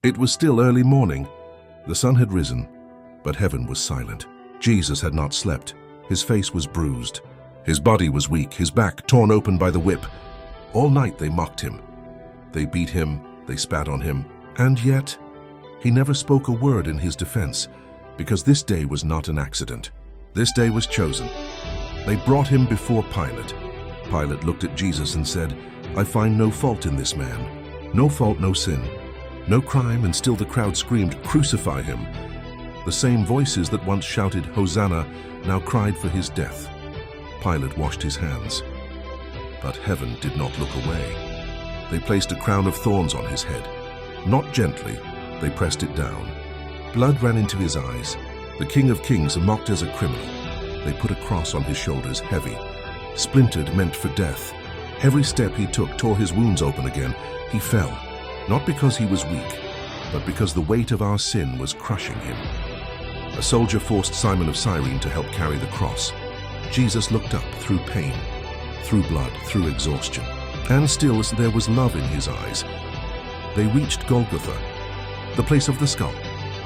It was still early morning. The sun had risen, but heaven was silent. Jesus had not slept. His face was bruised. His body was weak, his back torn open by the whip. All night they mocked him. They beat him, they spat on him, and yet he never spoke a word in his defense, because this day was not an accident. This day was chosen. They brought him before Pilate. Pilate looked at Jesus and said, "I find no fault in this man. No fault, no sin, no crime," and still the crowd screamed, "Crucify him." The same voices that once shouted, "Hosanna," now cried for his death. Pilate washed his hands, but heaven did not look away. They placed a crown of thorns on his head. Not gently, they pressed it down. Blood ran into his eyes. The King of Kings mocked as a criminal. They put a cross on his shoulders, heavy, splintered, meant for death. Every step he took tore his wounds open again. He fell, not because he was weak, but because the weight of our sin was crushing him. A soldier forced Simon of Cyrene to help carry the cross. Jesus looked up through pain, through blood, through exhaustion. And still there was love in his eyes. They reached Golgotha, the place of the skull.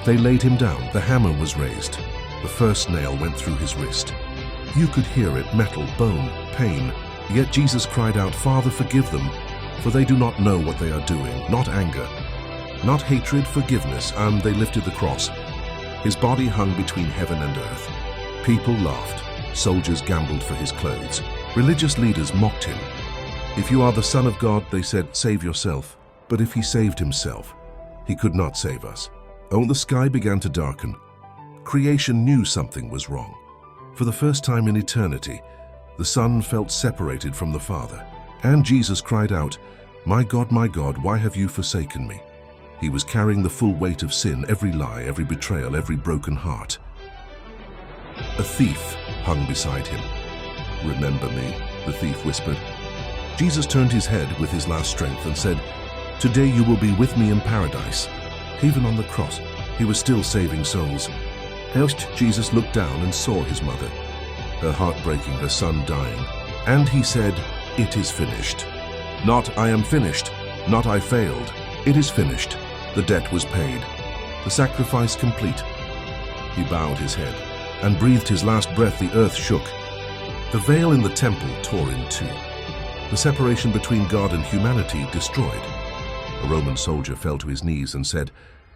They laid him down. The hammer was raised. The first nail went through his wrist. You could hear it, metal, bone, pain. Yet Jesus cried out, "Father, forgive them, for they do not know what they are doing." Not anger, not hatred, forgiveness. And they lifted the cross. His body hung between heaven and earth. People laughed. Soldiers gambled for his clothes. Religious leaders mocked him. If you are the Son of God, they said, save yourself. But if he saved himself, he could not save us. Oh, the sky began to darken. Creation knew something was wrong. For the first time in eternity, the Son felt separated from the Father. And Jesus cried out, my God, why have you forsaken me?" He was carrying the full weight of sin, every lie, every betrayal, every broken heart. A thief hung beside him. "Remember me," the thief whispered. Jesus turned his head with his last strength and said, "Today you will be with me in paradise." Even on the cross, he was still saving souls. First, Jesus looked down and saw his mother, her heart breaking, her son dying. And he said, "It is finished." Not, "I am finished," not, "I failed." It is finished. The debt was paid. The sacrifice complete. He bowed his head and breathed his last breath. The earth shook. The veil in the temple tore in two. The separation between God and humanity destroyed. A Roman soldier fell to his knees and said,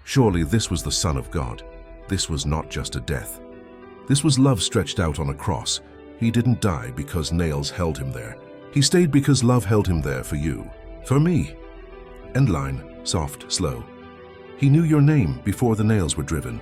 "Surely this was the Son of God." This was not just a death. This was love stretched out on a cross. He didn't die because nails held him there. He stayed because love held him there for you, for me. End line, soft, slow. He knew your name before the nails were driven.